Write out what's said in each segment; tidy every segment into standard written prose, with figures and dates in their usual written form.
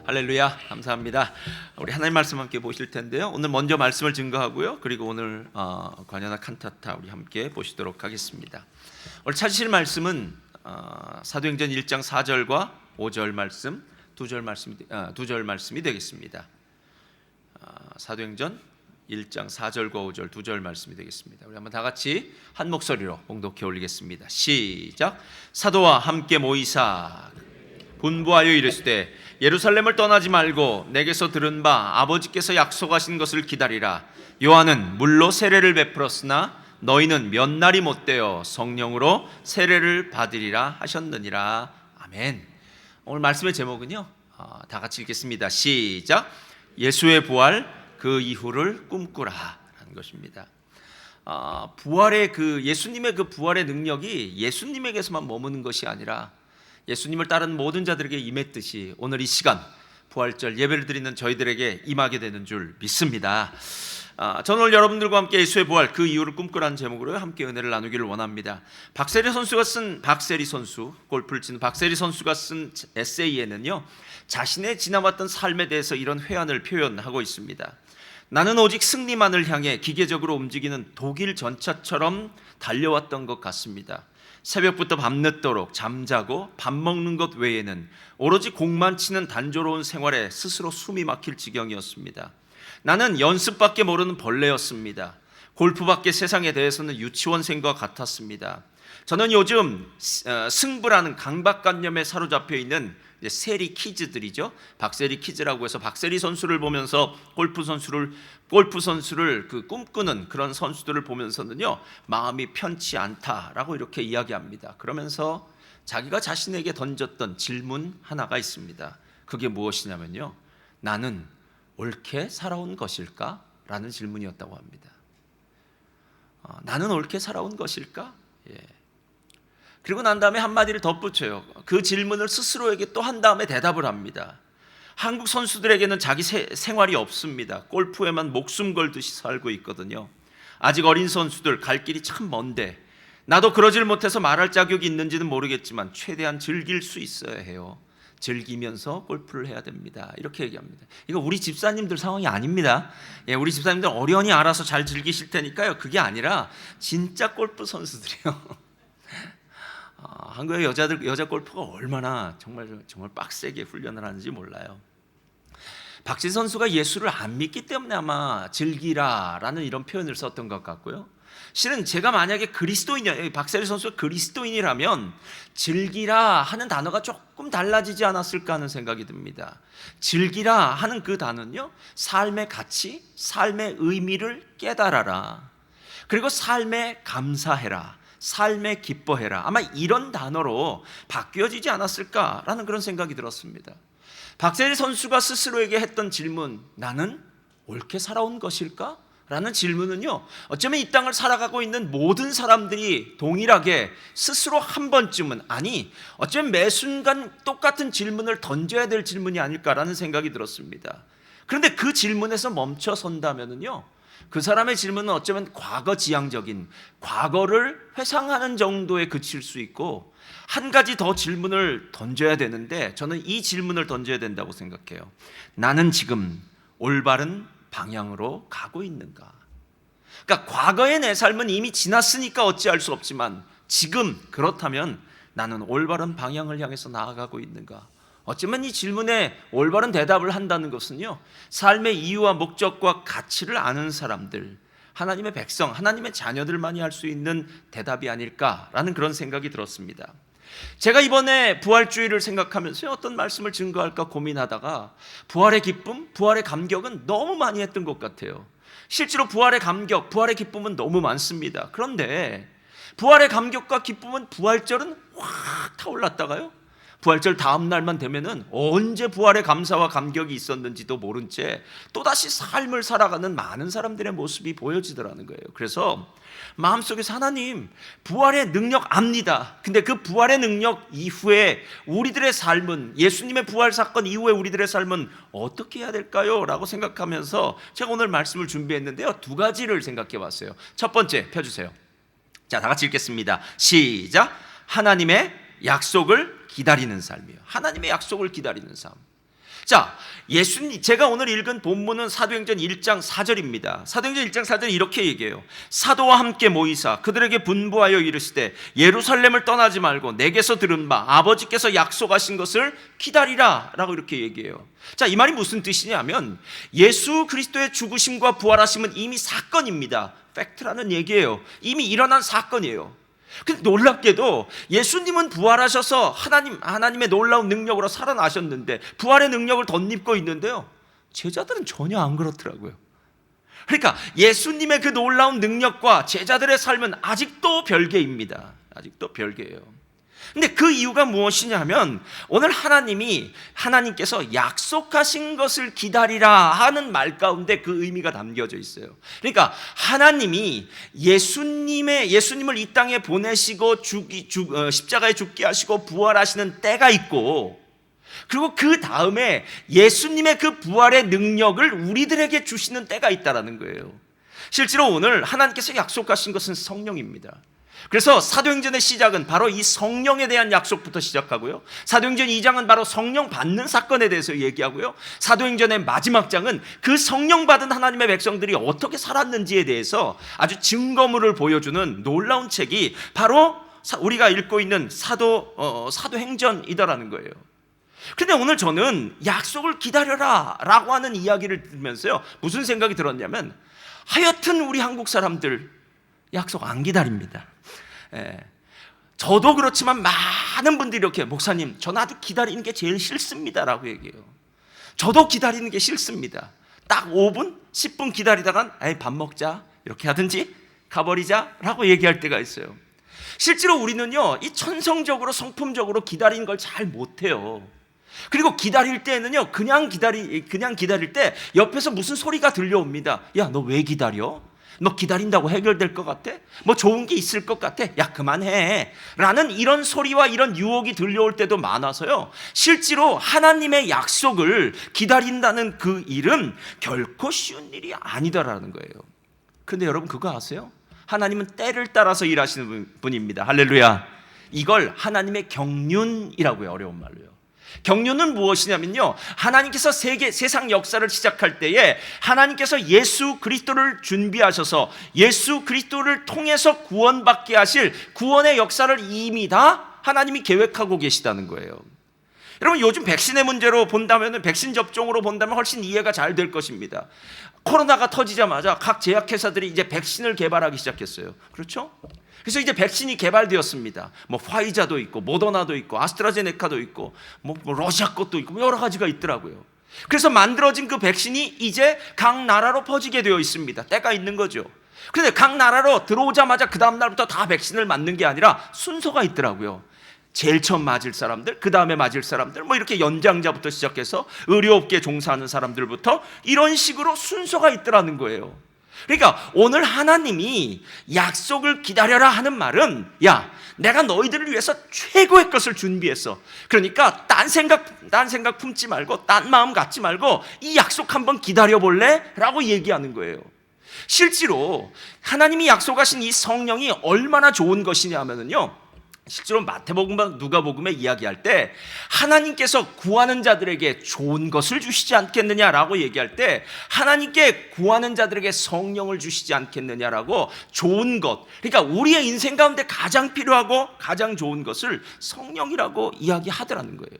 할렐루야, 감사합니다. 우리 하나님 말씀 함께 보실 텐데요. 오늘 먼저 말씀을 증거하고요. 그리고 오늘 관현악 칸타타 우리 함께 보시도록 하겠습니다. 오늘 찾으실 말씀은 사도행전 1장 4절과 5절 말씀, 두 절 말씀이 되겠습니다. 사도행전 1장 4절과 5절 두 절 말씀이 되겠습니다. 우리 한번 다 같이 한 목소리로 봉독해 올리겠습니다. 시작. 사도와 함께 모이사 분부하여 이르시되 예루살렘을 떠나지 말고 내게서 들은 바 아버지께서 약속하신 것을 기다리라. 요한은 물로 세례를 베풀었으나 너희는 몇 날이 못되어 성령으로 세례를 받으리라 하셨느니라. 아멘. 오늘 말씀의 제목은요, 다 같이 읽겠습니다. 시작. 예수의 부활 그 이후를 꿈꾸라 라는 것입니다. 부활의 예수님의 그 부활의 능력이 예수님에게서만 머무는 것이 아니라 예수님을 따르는 모든 자들에게 임했듯이 오늘 이 시간 부활절 예배를 드리는 저희들에게 임하게 되는 줄 믿습니다. 저는 오늘 여러분들과 함께 예수의 부활 그 이후를 꿈꾸라는 제목으로 함께 은혜를 나누기를 원합니다. 박세리 선수, 골프를 치는 박세리 선수가 쓴 에세이에는요, 자신의 지나왔던 삶에 대해서 이런 회한을 표현하고 있습니다. 나는 오직 승리만을 향해 기계적으로 움직이는 독일 전차처럼 달려왔던 것 같습니다. 새벽부터 밤늦도록 잠자고 밥 먹는 것 외에는 오로지 공만 치는 단조로운 생활에 스스로 숨이 막힐 지경이었습니다. 나는 연습밖에 모르는 벌레였습니다. 골프밖에 세상에 대해서는 유치원생과 같았습니다. 저는 요즘 승부라는 강박관념에 사로잡혀 있는 세리 키즈들이죠. 박세리 키즈라고 해서 박세리 선수를 보면서 골프 선수를 꿈꾸는 그런 선수들을 보면서는요, 마음이 편치 않다라고 이렇게 이야기합니다. 그러면서 자기가 자신에게 던졌던 질문 하나가 있습니다. 그게 무엇이냐면요, 나는 옳게 살아온 것일까? 라는 질문이었다고 합니다. 나는 옳게 살아온 것일까? 그리고 난 다음에 한마디를 덧붙여요. 그 질문을 스스로에게 또 한 다음에 대답을 합니다. 한국 선수들에게는 자기 생활이 없습니다. 골프에만 목숨 걸듯이 살고 있거든요. 아직 어린 선수들 갈 길이 참 먼데 나도 그러질 못해서 말할 자격이 있는지는 모르겠지만 최대한 즐길 수 있어야 해요. 즐기면서 골프를 해야 됩니다. 이렇게 얘기합니다. 이거 우리 집사님들 상황이 아닙니다. 우리 집사님들 어련히 알아서 잘 즐기실 테니까요. 그게 아니라 진짜 골프 선수들이요. 한국의 여자 골프가 얼마나 정말 빡세게 훈련을 하는지 몰라요. 박지 선수가 예수를 안 믿기 때문에 아마 즐기라라는 이런 표현을 썼던 것 같고요. 실은 제가 만약에 박세리 선수가 그리스도인이라면 즐기라 하는 단어가 조금 달라지지 않았을까 하는 생각이 듭니다. 즐기라 하는 그 단어는요, 삶의 가치, 삶의 의미를 깨달아라, 그리고 삶에 감사해라, 삶에 기뻐해라, 아마 이런 단어로 바뀌어지지 않았을까라는 그런 생각이 들었습니다. 박세리 선수가 스스로에게 했던 질문, 나는 옳게 살아온 것일까? 라는 질문은요, 어쩌면 이 땅을 살아가고 있는 모든 사람들이 동일하게 스스로 한 번쯤은, 아니 어쩌면 매 순간 똑같은 질문을 던져야 될 질문이 아닐까라는 생각이 들었습니다. 그런데 그 질문에서 멈춰선다면은요, 그 사람의 질문은 어쩌면 과거지향적인, 과거를 회상하는 정도에 그칠 수 있고, 한 가지 더 질문을 던져야 되는데 저는 이 질문을 던져야 된다고 생각해요. 나는 지금 올바른 방향으로 가고 있는가? 그러니까 과거의 내 삶은 이미 지났으니까 어찌할 수 없지만 지금 그렇다면 나는 올바른 방향을 향해서 나아가고 있는가? 어쩌면 이 질문에 올바른 대답을 한다는 것은요, 삶의 이유와 목적과 가치를 아는 사람들, 하나님의 백성, 하나님의 자녀들만이 할 수 있는 대답이 아닐까라는 그런 생각이 들었습니다. 제가 이번에 부활주의를 생각하면서 어떤 말씀을 증거할까 고민하다가 부활의 기쁨, 부활의 감격은 너무 많이 했던 것 같아요. 실제로 부활의 감격, 부활의 기쁨은 너무 많습니다. 그런데 부활의 감격과 기쁨은 부활절은 확 타올랐다가요, 부활절 다음 날만 되면은 언제 부활의 감사와 감격이 있었는지도 모른 채 또다시 삶을 살아가는 많은 사람들의 모습이 보여지더라는 거예요. 그래서 마음속에서 하나님, 부활의 능력 압니다. 근데 그 부활의 능력 이후에 우리들의 삶은, 예수님의 부활 사건 이후에 우리들의 삶은 어떻게 해야 될까요? 라고 생각하면서 제가 오늘 말씀을 준비했는데요, 두 가지를 생각해 봤어요. 첫 번째 펴주세요. 자, 다 같이 읽겠습니다. 시작. 하나님의 약속을 기다리는 삶이에요. 하나님의 약속을 기다리는 삶. 자, 예수님, 제가 오늘 읽은 본문은 사도행전 1장 4절입니다. 사도행전 1장 4절이 이렇게 얘기해요. 사도와 함께 모이사 그들에게 분부하여 이르시되 예루살렘을 떠나지 말고 내게서 들은 바 아버지께서 약속하신 것을 기다리라 라고 이렇게 얘기해요. 자, 이 말이 무슨 뜻이냐면 예수 그리스도의 죽으심과 부활하심은 이미 사건입니다. 팩트라는 얘기예요. 이미 일어난 사건이에요. 근데 놀랍게도 예수님은 부활하셔서 하나님의 놀라운 능력으로 살아나셨는데 부활의 능력을 덧입고 있는데요, 제자들은 전혀 안 그렇더라고요. 그러니까 예수님의 그 놀라운 능력과 제자들의 삶은 아직도 별개입니다. 아직도 별개예요. 근데 그 이유가 무엇이냐 하면 오늘 하나님께서 약속하신 것을 기다리라 하는 말 가운데 그 의미가 담겨져 있어요. 그러니까 하나님이 예수님을 이 땅에 보내시고 십자가에 죽게 하시고 부활하시는 때가 있고, 그리고 그 다음에 예수님의 그 부활의 능력을 우리들에게 주시는 때가 있다라는 거예요. 실제로 오늘 하나님께서 약속하신 것은 성령입니다. 그래서 사도행전의 시작은 바로 이 성령에 대한 약속부터 시작하고요, 사도행전 2장은 바로 성령 받는 사건에 대해서 얘기하고요, 사도행전의 마지막 장은 그 성령 받은 하나님의 백성들이 어떻게 살았는지에 대해서 아주 증거물을 보여주는 놀라운 책이 바로 우리가 읽고 있는 사도행전이다라는 거예요. 근데 오늘 저는 약속을 기다려라 라고 하는 이야기를 들으면서요, 무슨 생각이 들었냐면, 하여튼 우리 한국 사람들 약속 안 기다립니다. 저도 그렇지만 많은 분들이 이렇게, 목사님 저 나도 기다리는 게 제일 싫습니다 라고 얘기해요. 저도 기다리는 게 싫습니다. 딱 5분 10분 기다리다간 밥 먹자 이렇게 하든지 가버리자 라고 얘기할 때가 있어요. 실제로 우리는요, 이 천성적으로 성품적으로 기다리는 걸 잘 못해요. 그리고 기다릴 때는요, 그냥 기다릴 때 옆에서 무슨 소리가 들려옵니다. 야, 너 왜 기다려? 너 기다린다고 해결될 것 같아? 뭐 좋은 게 있을 것 같아? 야, 그만해 라는 이런 소리와 이런 유혹이 들려올 때도 많아서요, 실제로 하나님의 약속을 기다린다는 그 일은 결코 쉬운 일이 아니다라는 거예요. 근데 여러분 그거 아세요? 하나님은 때를 따라서 일하시는 분입니다. 할렐루야. 이걸 하나님의 경륜이라고 해요. 어려운 말로요. 경륜은 무엇이냐면요, 하나님께서 세상 역사를 시작할 때에 하나님께서 예수 그리스도를 준비하셔서 예수 그리스도를 통해서 구원받게 하실 구원의 역사를 이미 다 하나님이 계획하고 계시다는 거예요. 여러분, 요즘 백신의 문제로 본다면, 백신 접종으로 본다면 훨씬 이해가 잘 될 것입니다. 코로나가 터지자마자 각 제약회사들이 이제 백신을 개발하기 시작했어요. 그렇죠? 그래서 이제 백신이 개발되었습니다. 뭐 화이자도 있고 모더나도 있고 아스트라제네카도 있고 뭐 러시아 것도 있고 여러 가지가 있더라고요. 그래서 만들어진 그 백신이 이제 각 나라로 퍼지게 되어 있습니다. 때가 있는 거죠. 그런데 각 나라로 들어오자마자 그 다음 날부터 다 백신을 맞는 게 아니라 순서가 있더라고요. 제일 처음 맞을 사람들, 그 다음에 맞을 사람들, 뭐 이렇게 연장자부터 시작해서 의료업계에 종사하는 사람들부터 이런 식으로 순서가 있더라는 거예요. 그러니까 오늘 하나님이 약속을 기다려라 하는 말은, 야, 내가 너희들을 위해서 최고의 것을 준비했어. 그러니까 딴 생각 품지 말고, 딴 마음 갖지 말고 이 약속 한번 기다려볼래? 라고 얘기하는 거예요. 실제로 하나님이 약속하신 이 성령이 얼마나 좋은 것이냐 하면요, 실제로 마태복음과 누가복음에 이야기할 때 하나님께서 구하는 자들에게 좋은 것을 주시지 않겠느냐라고 얘기할 때, 하나님께 구하는 자들에게 성령을 주시지 않겠느냐라고, 좋은 것, 그러니까 우리의 인생 가운데 가장 필요하고 가장 좋은 것을 성령이라고 이야기하더라는 거예요.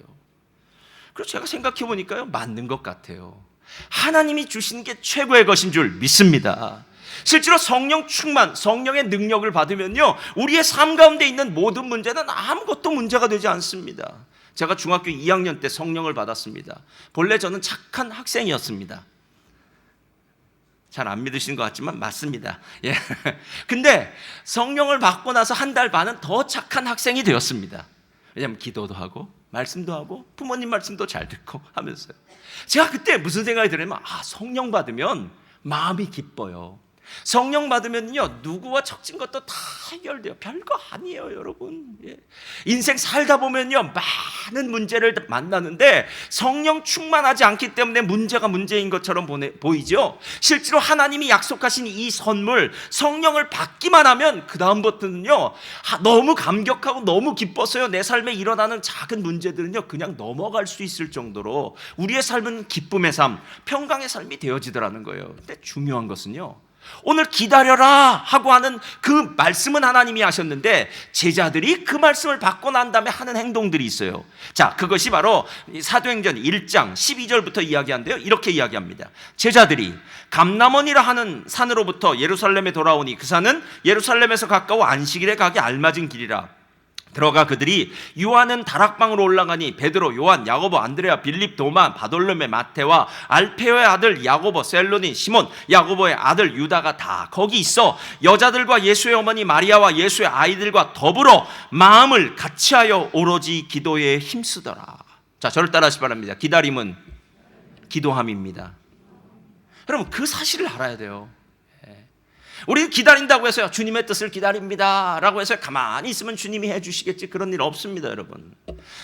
그래서 제가 생각해 보니까요, 맞는 것 같아요. 하나님이 주신 게 최고의 것인 줄 믿습니다. 실제로 성령 충만, 성령의 능력을 받으면요, 우리의 삶 가운데 있는 모든 문제는 아무것도 문제가 되지 않습니다. 제가 중학교 2학년 때 성령을 받았습니다. 본래 저는 착한 학생이었습니다. 잘 안 믿으시는 것 같지만 맞습니다. 예. 근데 성령을 받고 나서 한 달 반은 더 착한 학생이 되었습니다. 왜냐하면 기도도 하고 말씀도 하고 부모님 말씀도 잘 듣고 하면서요. 제가 그때 무슨 생각이 들냐면, 성령 받으면 마음이 기뻐요. 성령 받으면요, 누구와 척진 것도 다 해결돼요. 별거 아니에요, 여러분. 예. 인생 살다 보면요, 많은 문제를 만나는데 성령 충만하지 않기 때문에 문제가 문제인 것처럼 보이죠. 실제로 하나님이 약속하신 이 선물, 성령을 받기만 하면 그 다음부터는요, 너무 감격하고 너무 기뻐서요, 내 삶에 일어나는 작은 문제들은요, 그냥 넘어갈 수 있을 정도로 우리의 삶은 기쁨의 삶, 평강의 삶이 되어지더라는 거예요. 근데 중요한 것은요, 오늘 기다려라 하고 하는 그 말씀은 하나님이 하셨는데 제자들이 그 말씀을 받고 난 다음에 하는 행동들이 있어요. 자, 그것이 바로 사도행전 1장 12절부터 이야기한데요, 이렇게 이야기합니다. 제자들이 감람원이라 하는 산으로부터 예루살렘에 돌아오니 그 산은 예루살렘에서 가까워 안식일에 가기 알맞은 길이라. 들어가 그들이 요한은 다락방으로 올라가니 베드로, 요한, 야고보, 안드레아, 빌립, 도마, 바돌로메, 마테와 알페오의 아들 야고보, 셀로니, 시몬, 야고보의 아들 유다가 다 거기 있어 여자들과 예수의 어머니 마리아와 예수의 아이들과 더불어 마음을 같이하여 오로지 기도에 힘쓰더라. 자, 저를 따라하시기 바랍니다. 기다림은 기도함입니다. 여러분, 그 사실을 알아야 돼요. 우리는 기다린다고 해서요, 주님의 뜻을 기다립니다 라고 해서 가만히 있으면 주님이 해주시겠지, 그런 일 없습니다. 여러분,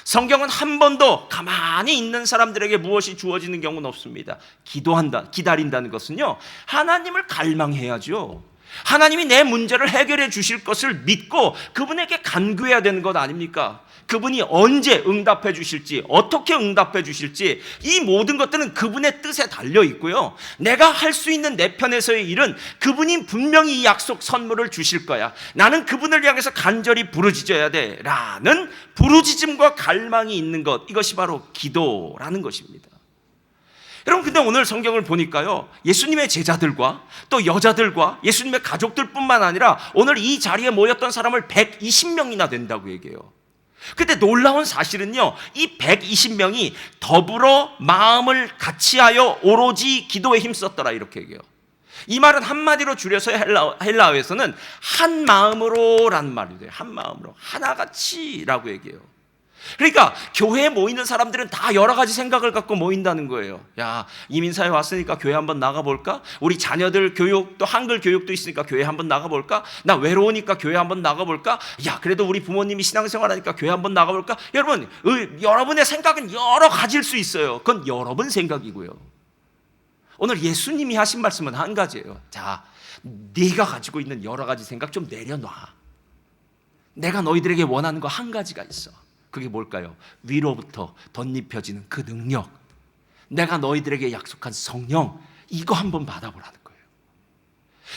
성경은 한 번도 가만히 있는 사람들에게 무엇이 주어지는 경우는 없습니다. 기다린다는 것은요, 하나님을 갈망해야죠. 하나님이 내 문제를 해결해 주실 것을 믿고 그분에게 간구해야 되는 것 아닙니까? 그분이 언제 응답해 주실지, 어떻게 응답해 주실지, 이 모든 것들은 그분의 뜻에 달려 있고요, 내가 할 수 있는 내 편에서의 일은 그분이 분명히 이 약속 선물을 주실 거야, 나는 그분을 향해서 간절히 부르짖어야 돼 라는 부르짖음과 갈망이 있는 것, 이것이 바로 기도라는 것입니다. 여러분, 근데 오늘 성경을 보니까요, 예수님의 제자들과 또 여자들과 예수님의 가족들뿐만 아니라 오늘 이 자리에 모였던 사람을 120명이나 된다고 얘기해요. 근데 놀라운 사실은요, 이 120명이 더불어 마음을 같이하여 오로지 기도에 힘썼더라, 이렇게 얘기해요. 이 말은 한마디로 줄여서 헬라어에서는 한 마음으로라는 말이 돼요. 한 마음으로, 하나같이라고 얘기해요. 그러니까 교회에 모이는 사람들은 다 여러 가지 생각을 갖고 모인다는 거예요. 야, 이민사회 왔으니까 교회 한번 나가볼까? 우리 자녀들 교육, 또 한글 교육도 있으니까 교회 한번 나가볼까? 나 외로우니까 교회 한번 나가볼까? 야, 그래도 우리 부모님이 신앙생활하니까 교회 한번 나가볼까? 여러분, 여러분의 생각은 여러 가지일 수 있어요. 그건 여러분 생각이고요. 오늘 예수님이 하신 말씀은 한 가지예요. 자, 네가 가지고 있는 여러 가지 생각 좀 내려놔. 내가 너희들에게 원하는 거 한 가지가 있어. 그게 뭘까요? 위로부터 덧입혀지는 그 능력, 내가 너희들에게 약속한 성령, 이거 한번 받아보라는 거예요.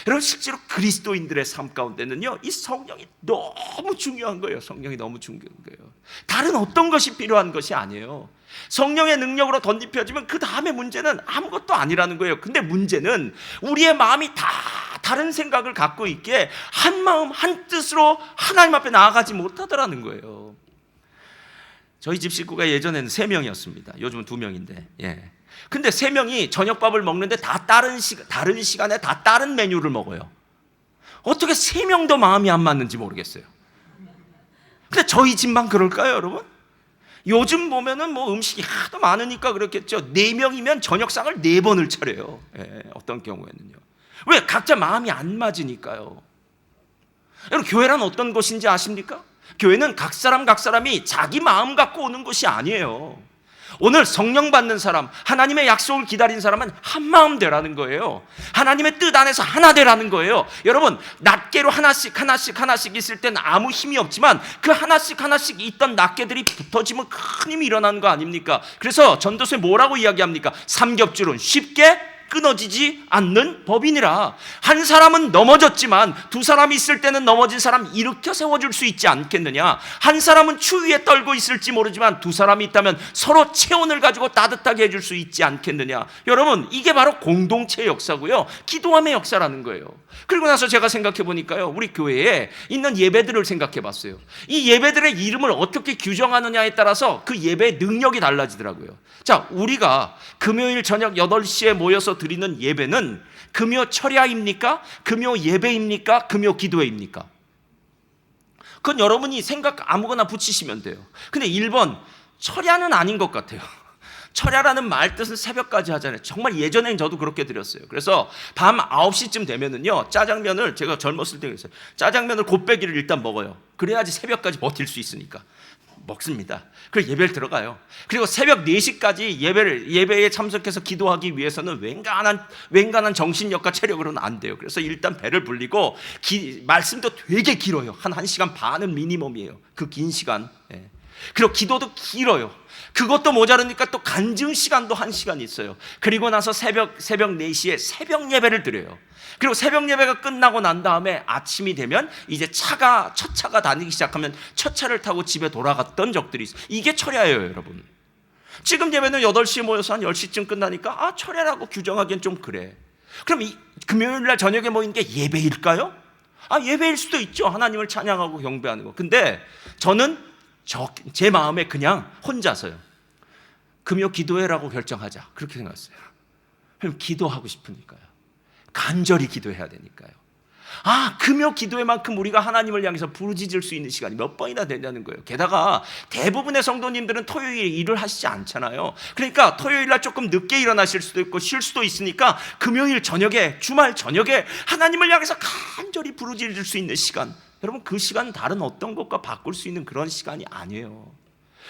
여러분, 실제로 그리스도인들의 삶 가운데는요, 이 성령이 너무 중요한 거예요. 성령이 너무 중요한 거예요. 다른 어떤 것이 필요한 것이 아니에요. 성령의 능력으로 덧입혀지면 그 다음에 문제는 아무것도 아니라는 거예요. 근데 문제는 우리의 마음이 다 다른 생각을 갖고 있기에 한 마음 한 뜻으로 하나님 앞에 나아가지 못하더라는 거예요. 저희 집 식구가 예전에는 3명이었습니다. 요즘은 2명인데. 예. 근데 3명이 저녁밥을 먹는데 다 다른 시간에 다 다른 메뉴를 먹어요. 어떻게 3명도 마음이 안 맞는지 모르겠어요. 근데 저희 집만 그럴까요, 여러분? 요즘 보면은 뭐 음식이 하도 많으니까 그렇겠죠. 4명이면 저녁상을 4번을 차려요. 예, 어떤 경우에는요. 왜? 각자 마음이 안 맞으니까요. 여러분, 교회란 어떤 것인지 아십니까? 교회는 각 사람이 자기 마음 갖고 오는 것이 아니에요. 오늘 성령 받는 사람, 하나님의 약속을 기다린 사람은 한 마음 되라는 거예요. 하나님의 뜻 안에서 하나 되라는 거예요. 여러분, 낱개로 하나씩 있을 때는 아무 힘이 없지만 그 하나씩 있던 낱개들이 붙어지면 큰 힘이 일어나는 거 아닙니까? 그래서 전도서에 뭐라고 이야기합니까? 삼겹줄은 쉽게 끊어지지 않는 법이니라. 한 사람은 넘어졌지만 2사람이 있을 때는 넘어진 사람 일으켜 세워줄 수 있지 않겠느냐. 한 사람은 추위에 떨고 있을지 모르지만 2사람이 있다면 서로 체온을 가지고 따뜻하게 해줄 수 있지 않겠느냐. 여러분, 이게 바로 공동체의 역사고요, 기도함의 역사라는 거예요. 그리고 나서 제가 생각해 보니까요, 우리 교회에 있는 예배들을 생각해 봤어요. 이 예배들의 이름을 어떻게 규정하느냐에 따라서 그 예배의 능력이 달라지더라고요. 자, 우리가 금요일 저녁 8시에 모여서 드리는 예배는 금요 철야입니까? 금요 예배입니까? 금요 기도회입니까? 그건 여러분이 생각 아무거나 붙이시면 돼요. 근데 1번, 철야는 아닌 것 같아요. 철야라는 말 뜻은 새벽까지 하잖아요. 정말 예전엔 저도 그렇게 드렸어요. 그래서 밤 9시쯤 되면은요, 짜장면을, 제가 젊었을 때 그랬어요. 짜장면을 곱빼기를 일단 먹어요. 그래야지 새벽까지 버틸 수 있으니까 먹습니다. 그리고 예배를 들어가요. 그리고 새벽 4시까지 예배에 참석해서 기도하기 위해서는 웬간한 정신력과 체력으로는 안 돼요. 그래서 일단 배를 불리고 말씀도 되게 길어요. 한 1시간 반은 미니멈이에요. 그 긴 시간. 예. 그리고 기도도 길어요. 그것도 모자르니까 또 간증 시간도 1시간 있어요. 그리고 나서 새벽 4시에 새벽 예배를 드려요. 그리고 새벽 예배가 끝나고 난 다음에 아침이 되면 이제 첫 차가 다니기 시작하면 첫 차를 타고 집에 돌아갔던 적들이 있어요. 이게 철야예요, 여러분. 지금 예배는 8시에 모여서 한 10시쯤 끝나니까 철야라고 규정하기엔 좀 그래. 그럼 금요일날 저녁에 모이는 게 예배일까요? 예배일 수도 있죠. 하나님을 찬양하고 경배하는 거. 근데 저는 제 마음에 그냥 혼자서요, 금요 기도회라고 결정하자, 그렇게 생각했어요. 그럼 기도하고 싶으니까요. 간절히 기도해야 되니까요. 금요 기도회만큼 우리가 하나님을 향해서 부르짖을 수 있는 시간이 몇 번이나 되냐는 거예요. 게다가 대부분의 성도님들은 토요일에 일을 하시지 않잖아요. 그러니까 토요일날 조금 늦게 일어나실 수도 있고 쉴 수도 있으니까 금요일 저녁에, 주말 저녁에 하나님을 향해서 간절히 부르짖을 수 있는 시간, 여러분, 그 시간은 다른 어떤 것과 바꿀 수 있는 그런 시간이 아니에요.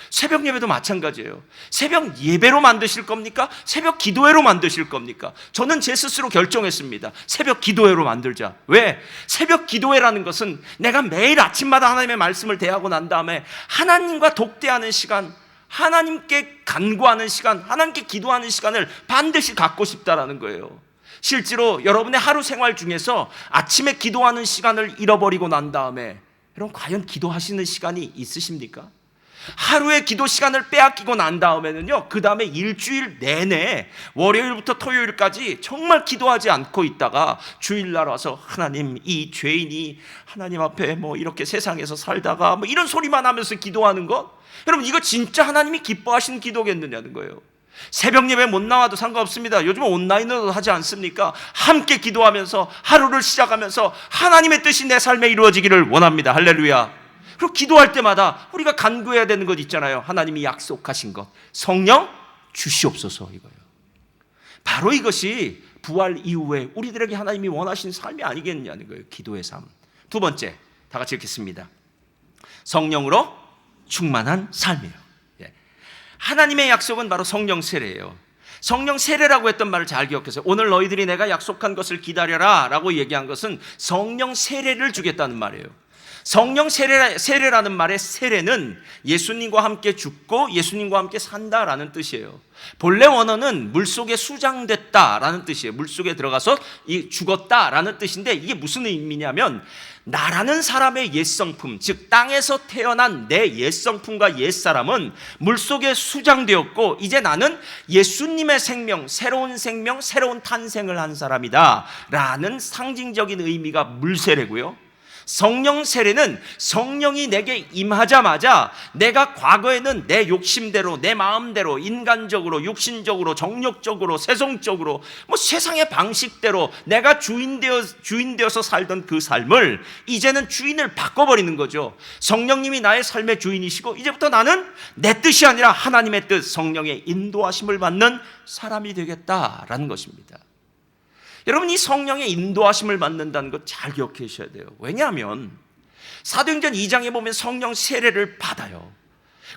새벽 예배도 마찬가지예요. 새벽 예배로 만드실 겁니까? 새벽 기도회로 만드실 겁니까? 저는 제 스스로 결정했습니다. 새벽 기도회로 만들자. 왜? 새벽 기도회라는 것은 내가 매일 아침마다 하나님의 말씀을 대하고 난 다음에 하나님과 독대하는 시간, 하나님께 간구하는 시간, 하나님께 기도하는 시간을 반드시 갖고 싶다라는 거예요. 실제로 여러분의 하루 생활 중에서 아침에 기도하는 시간을 잃어버리고 난 다음에 여러분, 과연 기도하시는 시간이 있으십니까? 하루의 기도 시간을 빼앗기고 난 다음에는요, 그 다음에 일주일 내내 월요일부터 토요일까지 정말 기도하지 않고 있다가 주일날 와서 하나님, 이 죄인이 하나님 앞에 이렇게 세상에서 살다가 이런 소리만 하면서 기도하는 것, 여러분, 이거 진짜 하나님이 기뻐하시는 기도겠느냐는 거예요. 새벽 예배 못 나와도 상관없습니다. 요즘 온라인으로도 하지 않습니까? 함께 기도하면서 하루를 시작하면서 하나님의 뜻이 내 삶에 이루어지기를 원합니다. 할렐루야. 그리고 기도할 때마다 우리가 간구해야 되는 것 있잖아요. 하나님이 약속하신 것, 성령 주시옵소서, 이거예요. 바로 이것이 부활 이후에 우리들에게 하나님이 원하시는 삶이 아니겠느냐는 거예요. 기도의 삶. 두 번째, 다 같이 읽겠습니다. 성령으로 충만한 삶이에요. 하나님의 약속은 바로 성령 세례예요. 성령 세례라고 했던 말을 잘 기억해서, 오늘 너희들이 내가 약속한 것을 기다려라 라고 얘기한 것은 성령 세례를 주겠다는 말이에요. 성령 세례라는 말의 세례는 예수님과 함께 죽고 예수님과 함께 산다라는 뜻이에요. 본래 원어는 물속에 수장됐다라는 뜻이에요. 물속에 들어가서 죽었다라는 뜻인데, 이게 무슨 의미냐면 나라는 사람의 옛성품, 즉 땅에서 태어난 내 옛성품과 옛사람은 물속에 수장되었고 이제 나는 예수님의 생명, 새로운 탄생을 한 사람이다 라는 상징적인 의미가 물세례고요. 성령 세례는 성령이 내게 임하자마자 내가 과거에는 내 욕심대로, 내 마음대로, 인간적으로, 육신적으로, 정력적으로, 세속적으로, 세상의 방식대로 내가 주인되어서 살던 그 삶을 이제는 주인을 바꿔버리는 거죠. 성령님이 나의 삶의 주인이시고 이제부터 나는 내 뜻이 아니라 하나님의 뜻, 성령의 인도하심을 받는 사람이 되겠다라는 것입니다. 여러분, 이 성령의 인도하심을 받는다는 것 잘 기억하셔야 돼요. 왜냐하면 사도행전 2장에 보면 성령 세례를 받아요.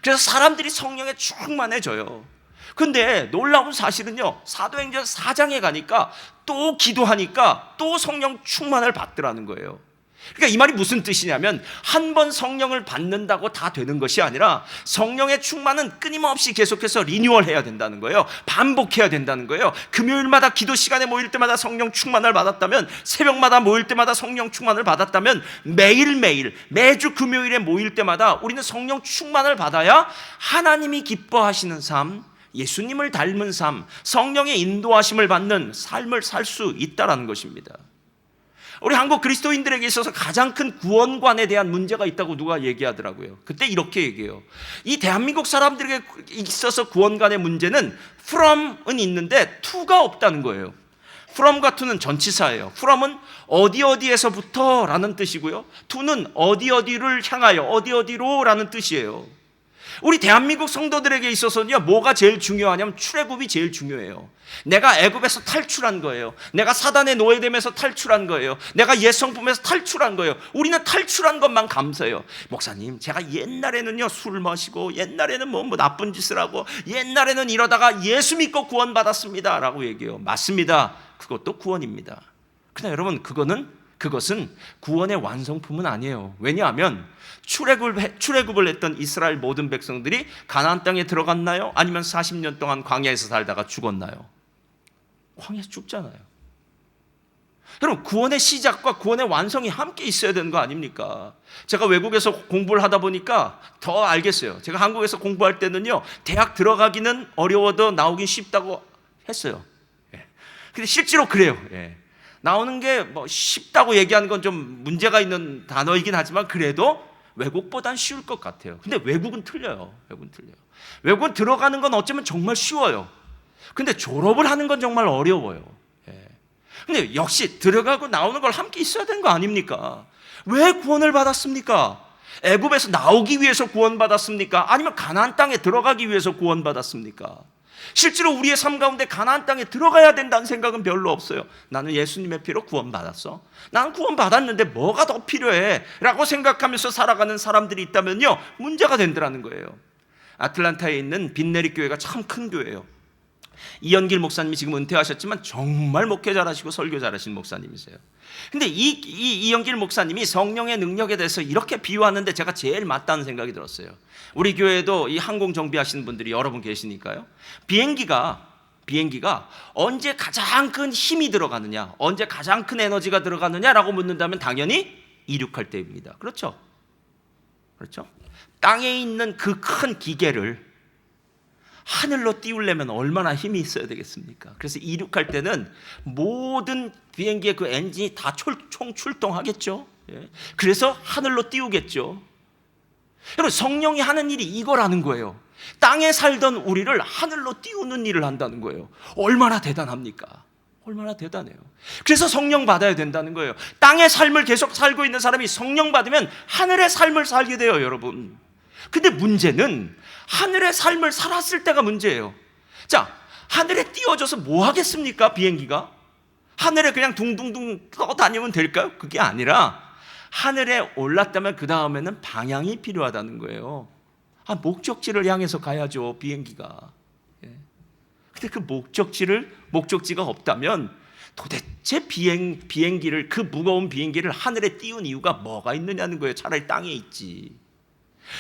그래서 사람들이 성령에 충만해져요. 근데 놀라운 사실은요, 사도행전 4장에 가니까 또 기도하니까 또 성령 충만을 받더라는 거예요. 그러니까 이 말이 무슨 뜻이냐면, 한 번 성령을 받는다고 다 되는 것이 아니라 성령의 충만은 끊임없이 계속해서 리뉴얼해야 된다는 거예요. 반복해야 된다는 거예요. 금요일마다 기도 시간에 모일 때마다 성령 충만을 받았다면, 새벽마다 모일 때마다 성령 충만을 받았다면, 매일매일 매주 금요일에 모일 때마다 우리는 성령 충만을 받아야 하나님이 기뻐하시는 삶, 예수님을 닮은 삶, 성령의 인도하심을 받는 삶을 살 수 있다는 것입니다. 우리 한국 그리스도인들에게 있어서 가장 큰 구원관에 대한 문제가 있다고 누가 얘기하더라고요. 그때 이렇게 얘기해요. 이 대한민국 사람들에게 있어서 구원관의 문제는 from은 있는데 to가 없다는 거예요. from과 to는 전치사예요. from은 어디에서부터 라는 뜻이고요, to는 어디를 향하여, 어디로 라는 뜻이에요. 우리 대한민국 성도들에게 있어서는요, 뭐가 제일 중요하냐면 출애굽이 제일 중요해요. 내가 애굽에서 탈출한 거예요. 내가 사단의 노예됨에서 탈출한 거예요. 내가 옛 성품에서 탈출한 거예요. 우리는 탈출한 것만 감사해요. 목사님, 제가 옛날에는요 술 마시고, 옛날에는 뭐 나쁜 짓을 하고, 옛날에는 이러다가 예수 믿고 구원받았습니다 라고 얘기해요. 맞습니다. 그것도 구원입니다. 그러나 여러분, 그것은 구원의 완성품은 아니에요. 왜냐하면 출애굽을 했던 이스라엘 모든 백성들이 가나안 땅에 들어갔나요? 아니면 40년 동안 광야에서 살다가 죽었나요? 광야에서 죽잖아요. 여러분, 구원의 시작과 구원의 완성이 함께 있어야 되는 거 아닙니까? 제가 외국에서 공부를 하다 보니까 더 알겠어요. 제가 한국에서 공부할 때는요, 대학 들어가기는 어려워도 나오긴 쉽다고 했어요. 근데 실제로 그래요. 나오는 게 뭐 쉽다고 얘기하는 건 좀 문제가 있는 단어이긴 하지만 그래도 외국보단 쉬울 것 같아요. 근데 외국은 틀려요. 외국은 들어가는 건 어쩌면 정말 쉬워요. 근데 졸업을 하는 건 정말 어려워요. 근데 역시 들어가고 나오는 걸 함께 있어야 되는 거 아닙니까? 왜 구원을 받았습니까? 애굽에서 나오기 위해서 구원받았습니까? 아니면 가나안 땅에 들어가기 위해서 구원받았습니까? 실제로 우리의 삶 가운데 가나안 땅에 들어가야 된다는 생각은 별로 없어요. 나는 예수님의 피로 구원받았어. 나는 구원받았는데 뭐가 더 필요해? 라고 생각하면서 살아가는 사람들이 있다면요, 문제가 된다는 거예요. 아틀란타에 있는 빈내리 교회가 참 큰 교회예요. 이연길 목사님이 지금 은퇴하셨지만 정말 목회 잘하시고 설교 잘하신 목사님이세요. 근데 이연길 목사님이 성령의 능력에 대해서 이렇게 비유하는데 제가 제일 맞다는 생각이 들었어요. 우리 교회에도 이 항공 정비하시는 분들이 여러 분 계시니까요. 비행기가 언제 가장 큰 힘이 들어가느냐, 언제 가장 큰 에너지가 들어가느냐라고 묻는다면 당연히 이륙할 때입니다. 그렇죠? 땅에 있는 그 큰 기계를 하늘로 띄우려면 얼마나 힘이 있어야 되겠습니까? 그래서 이륙할 때는 모든 비행기의 그 엔진이 다 총출동하겠죠. 그래서 하늘로 띄우겠죠. 여러분, 성령이 하는 일이 이거라는 거예요. 땅에 살던 우리를 하늘로 띄우는 일을 한다는 거예요. 얼마나 대단합니까? 얼마나 대단해요. 그래서 성령 받아야 된다는 거예요. 땅의 삶을 계속 살고 있는 사람이 성령 받으면 하늘의 삶을 살게 돼요, 여러분. 근데 문제는 하늘의 삶을 살았을 때가 문제예요. 자, 하늘에 띄워져서 뭐 하겠습니까? 비행기가 하늘에 그냥 둥둥둥 떠다니면 될까요? 그게 아니라 하늘에 올랐다면 그 다음에는 방향이 필요하다는 거예요. 목적지를 향해서 가야죠, 비행기가. 근데 그 목적지가 없다면 도대체 비행기를, 그 무거운 비행기를 하늘에 띄운 이유가 뭐가 있느냐는 거예요. 차라리 땅에 있지.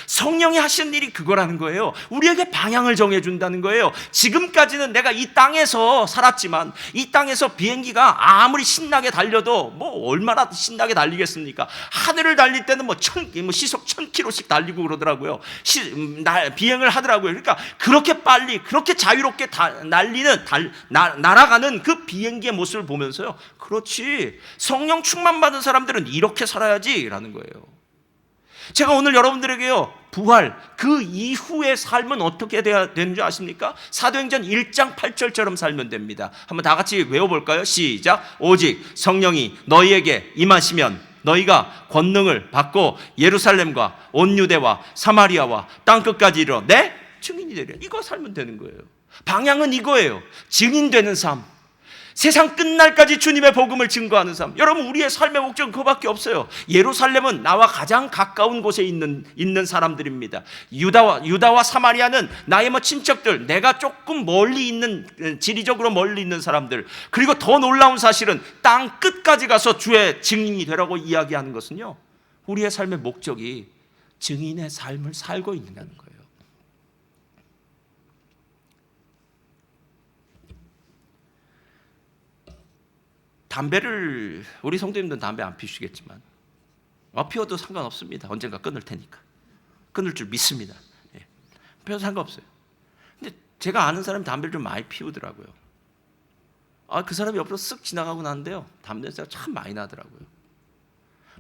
성령이 하신 일이 그거라는 거예요. 우리에게 방향을 정해준다는 거예요. 지금까지는 내가 이 땅에서 살았지만, 이 땅에서 비행기가 아무리 신나게 달려도 뭐 얼마나 신나게 달리겠습니까? 하늘을 달릴 때는 시속 1000km씩 달리고 그러더라고요. 비행을 하더라고요. 그러니까 그렇게 빨리, 그렇게 자유롭게 날아가는 그 비행기의 모습을 보면서요, 그렇지, 성령 충만 받은 사람들은 이렇게 살아야지라는 거예요. 제가 오늘 여러분들에게요, 부활 그 이후의 삶은 어떻게 돼야 되는 줄 아십니까? 사도행전 1장 8절처럼 살면 됩니다. 한번 다 같이 외워볼까요? 시작. 오직 성령이 너희에게 임하시면 너희가 권능을 받고 예루살렘과 온 유대와 사마리아와 땅끝까지 이르러 내 증인이 되리라. 이거 살면 되는 거예요. 방향은 이거예요. 증인되는 삶, 세상 끝날까지 주님의 복음을 증거하는 삶. 여러분, 우리의 삶의 목적은 그거밖에 없어요. 예루살렘은 나와 가장 가까운 곳에 있는 사람들입니다. 유다와 사마리아는 나의 친척들, 내가 조금 멀리 있는, 지리적으로 멀리 있는 사람들. 그리고 더 놀라운 사실은 땅 끝까지 가서 주의 증인이 되라고 이야기하는 것은요, 우리의 삶의 목적이 증인의 삶을 살고 있느냐는 거예요. 담배를, 우리 성도님들은 담배 안 피우시겠지만 피워도 상관없습니다. 언젠가 끊을 테니까. 끊을 줄 믿습니다. 피워도 상관없어요. 근데 제가 아는 사람이 담배를 좀 많이 피우더라고요. 그 사람이 옆으로 쓱 지나가고 나는데요, 담배 냄새가 참 많이 나더라고요.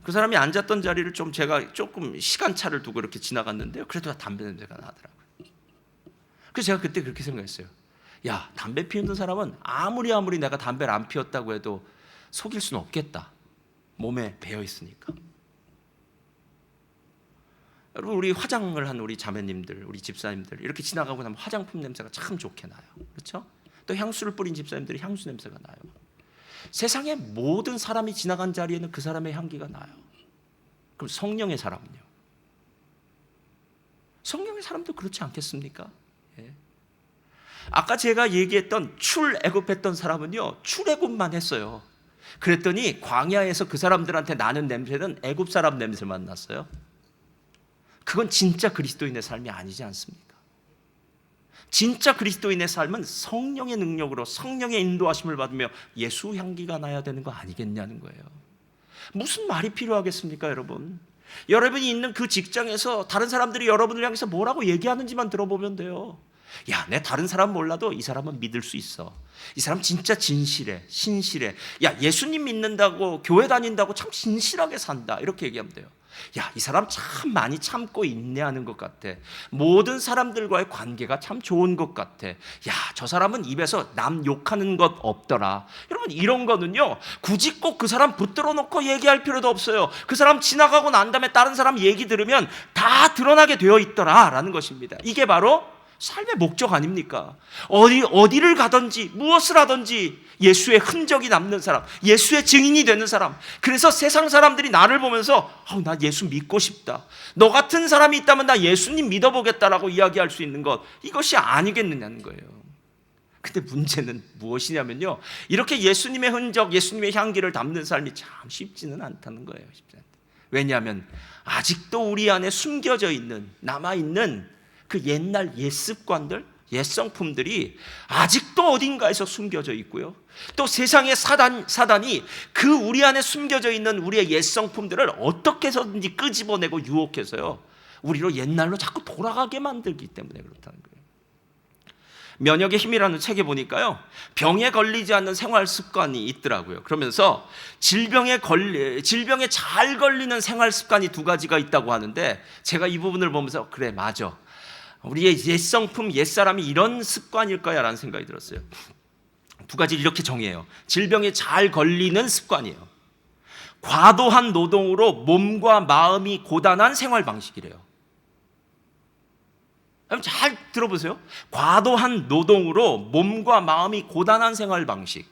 그 사람이 앉았던 자리를 제가 조금 시간차를 두고 이렇게 지나갔는데요, 그래도 담배 냄새가 나더라고요. 그래서 제가 그때 그렇게 생각했어요. 야, 담배 피우는 사람은 아무리 내가 담배를 안 피웠다고 해도 속일 수는 없겠다. 몸에 배어 있으니까. 여러분, 우리 화장을 한 우리 자매님들, 우리 집사님들 이렇게 지나가고 나면 화장품 냄새가 참 좋게 나요. 그렇죠? 또 향수를 뿌린 집사님들이 향수 냄새가 나요. 세상의 모든 사람이 지나간 자리에는 그 사람의 향기가 나요. 그럼 성령의 사람은요? 성령의 사람도 그렇지 않겠습니까? 예. 아까 제가 얘기했던 출애굽했던 사람은요, 출애굽만 했어요. 그랬더니 광야에서 그 사람들한테 나는 냄새는 애굽 사람 냄새만 났어요. 그건 진짜 그리스도인의 삶이 아니지 않습니까? 진짜 그리스도인의 삶은 성령의 능력으로 성령의 인도하심을 받으며 예수 향기가 나야 되는 거 아니겠냐는 거예요. 무슨 말이 필요하겠습니까, 여러분? 여러분이 있는 그 직장에서 다른 사람들이 여러분을 향해서 뭐라고 얘기하는지만 들어보면 돼요. 야, 내 다른 사람 몰라도 이 사람은 믿을 수 있어. 이 사람 진짜 진실해, 신실해. 야, 예수님 믿는다고, 교회 다닌다고 참 진실하게 산다. 이렇게 얘기하면 돼요. 야, 이 사람 참 많이 참고 인내하는 것 같아. 모든 사람들과의 관계가 참 좋은 것 같아. 야, 저 사람은 입에서 남 욕하는 것 없더라. 여러분, 이런 거는요, 굳이 꼭 그 사람 붙들어 놓고 얘기할 필요도 없어요. 그 사람 지나가고 난 다음에 다른 사람 얘기 들으면 다 드러나게 되어 있더라 라는 것입니다. 이게 바로 삶의 목적 아닙니까? 어디를 가든지 무엇을 하든지 예수의 흔적이 남는 사람, 예수의 증인이 되는 사람. 그래서 세상 사람들이 나를 보면서 나 예수 믿고 싶다, 너 같은 사람이 있다면 나 예수님 믿어보겠다라고 이야기할 수 있는 것, 이것이 아니겠느냐는 거예요. 근데 문제는 무엇이냐면요, 이렇게 예수님의 흔적, 예수님의 향기를 담는 삶이 참 쉽지는 않다는 거예요. 왜냐하면 아직도 우리 안에 숨겨져 있는, 남아있는 그 옛날 옛 습관들, 옛 성품들이 아직도 어딘가에서 숨겨져 있고요. 또 세상의 사단이 그 우리 안에 숨겨져 있는 우리의 옛 성품들을 어떻게 해서든지 끄집어내고 유혹해서요, 우리로 옛날로 자꾸 돌아가게 만들기 때문에 그렇다는 거예요. 면역의 힘이라는 책에 보니까요, 병에 걸리지 않는 생활 습관이 있더라고요. 그러면서 질병에 잘 걸리는 생활 습관이 두 가지가 있다고 하는데, 제가 이 부분을 보면서 그래, 맞아, 우리의 옛성품, 옛사람이 이런 습관일 거야 라는 생각이 들었어요. 두 가지를 이렇게 정의해요. 질병에 잘 걸리는 습관이에요. 과도한 노동으로 몸과 마음이 고단한 생활 방식이래요. 잘 들어보세요. 과도한 노동으로 몸과 마음이 고단한 생활 방식.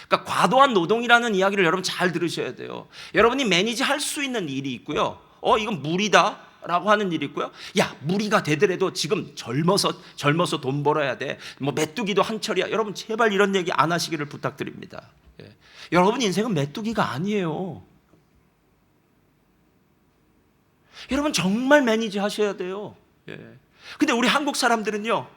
그러니까 과도한 노동이라는 이야기를 여러분 잘 들으셔야 돼요. 여러분이 매니지 할 수 있는 일이 있고요, 이건 무리다 라고 하는 일이 있고요, 야, 무리가 되더라도 지금 젊어서 돈 벌어야 돼, 뭐 메뚜기도 한철이야. 여러분 제발 이런 얘기 안 하시기를 부탁드립니다. 예. 여러분 인생은 메뚜기가 아니에요. 여러분 정말 매니지 하셔야 돼요. 예. 근데 우리 한국 사람들은요,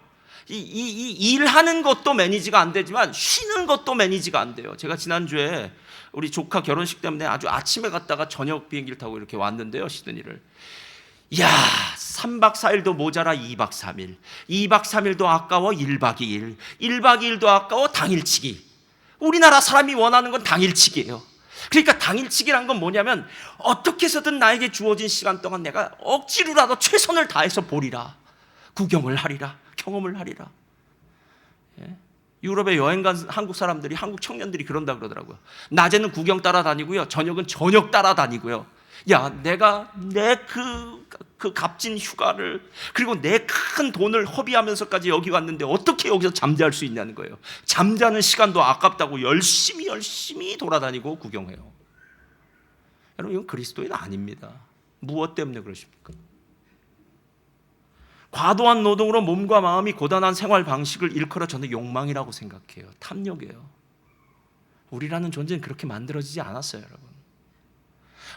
이 일하는 것도 매니지가 안 되지만 쉬는 것도 매니지가 안 돼요. 제가 지난주에 우리 조카 결혼식 때문에 아주 아침에 갔다가 저녁 비행기를 타고 이렇게 왔는데요, 시드니를. 야, 3박 4일도 모자라 2박 3일, 2박 3일도 아까워 1박 2일, 1박 2일도 아까워 당일치기. 우리나라 사람이 원하는 건 당일치기예요. 그러니까 당일치기란 건 뭐냐면, 어떻게 해서든 나에게 주어진 시간 동안 내가 억지로라도 최선을 다해서 보리라, 구경을 하리라, 경험을 하리라. 예? 유럽에 여행 간 한국 사람들이, 한국 청년들이 그런다 그러더라고요. 낮에는 구경 따라다니고요, 저녁은 저녁 따라다니고요. 야, 내가 내 그 값진 휴가를, 그리고 내 큰 돈을 허비하면서까지 여기 왔는데 어떻게 여기서 잠잘 수 있냐는 거예요. 잠자는 시간도 아깝다고 열심히 돌아다니고 구경해요. 여러분, 이건 그리스도인 아닙니다. 무엇 때문에 그러십니까? 과도한 노동으로 몸과 마음이 고단한 생활 방식을 일컬어 저는 욕망이라고 생각해요. 탐욕이에요. 우리라는 존재는 그렇게 만들어지지 않았어요, 여러분.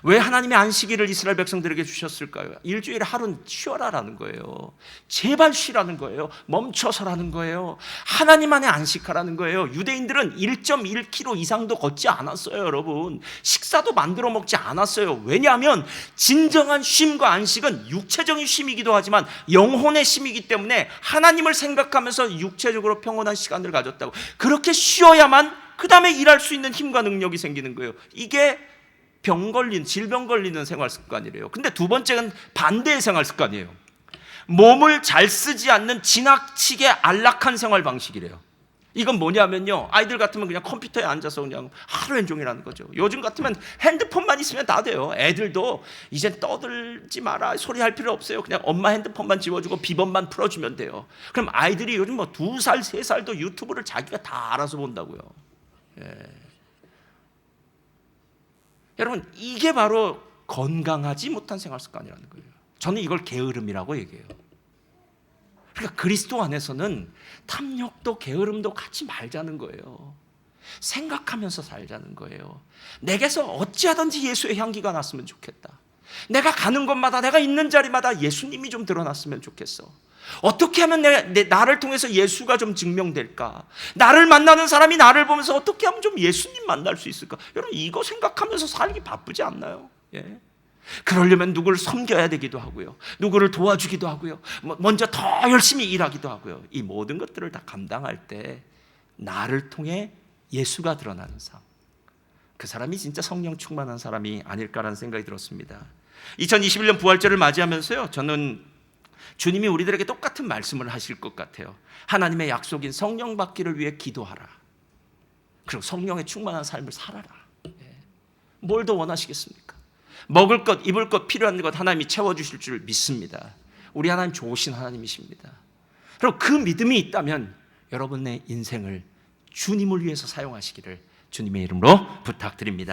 왜 하나님의 안식일을 이스라엘 백성들에게 주셨을까요? 일주일에 하루는 쉬어라라는 거예요. 제발 쉬라는 거예요. 멈춰서라는 거예요. 하나님 안에 안식하라는 거예요. 유대인들은 1.1km 이상도 걷지 않았어요, 여러분. 식사도 만들어 먹지 않았어요. 왜냐하면 진정한 쉼과 안식은 육체적인 쉼이기도 하지만 영혼의 쉼이기 때문에 하나님을 생각하면서 육체적으로 평온한 시간을 가졌다고. 그렇게 쉬어야만 그 다음에 일할 수 있는 힘과 능력이 생기는 거예요. 이게 질병 걸리는 생활 습관이래요. 근데 두 번째는 반대의 생활 습관이에요. 몸을 잘 쓰지 않는 지나치게 안락한 생활 방식이래요. 이건 뭐냐면요, 아이들 같으면 그냥 컴퓨터에 앉아서 그냥 하루 종일 하는 거죠. 요즘 같으면 핸드폰만 있으면 다 돼요. 애들도 이젠 떠들지 마라, 소리할 필요 없어요. 그냥 엄마 핸드폰만 지워주고 비번만 풀어주면 돼요. 그럼 아이들이 요즘 뭐 2살, 3살도 유튜브를 자기가 다 알아서 본다고요. 여러분, 이게 바로 건강하지 못한 생활 습관이라는 거예요. 저는 이걸 게으름이라고 얘기해요. 그러니까 그리스도 안에서는 탐욕도 게으름도 갖지 말자는 거예요. 생각하면서 살자는 거예요. 내게서 어찌하든지 예수의 향기가 났으면 좋겠다. 내가 가는 곳마다, 내가 있는 자리마다 예수님이 좀 드러났으면 좋겠어. 어떻게 하면 나를 통해서 예수가 좀 증명될까? 나를 만나는 사람이 나를 보면서 어떻게 하면 좀 예수님 만날 수 있을까? 여러분, 이거 생각하면서 살기 바쁘지 않나요? 예. 그러려면 누구를 섬겨야 되기도 하고요, 누구를 도와주기도 하고요, 먼저 더 열심히 일하기도 하고요. 이 모든 것들을 다 감당할 때 나를 통해 예수가 드러나는 삶, 그 사람이 진짜 성령 충만한 사람이 아닐까라는 생각이 들었습니다. 2021년 부활절을 맞이하면서요, 저는 주님이 우리들에게 똑같은 말씀을 하실 것 같아요. 하나님의 약속인 성령 받기를 위해 기도하라. 그리고 성령의 충만한 삶을 살아라. 뭘 더 원하시겠습니까? 먹을 것, 입을 것, 필요한 것 하나님이 채워주실 줄 믿습니다. 우리 하나님 좋으신 하나님이십니다. 그리고 그 믿음이 있다면 여러분의 인생을 주님을 위해서 사용하시기를 주님의 이름으로 부탁드립니다.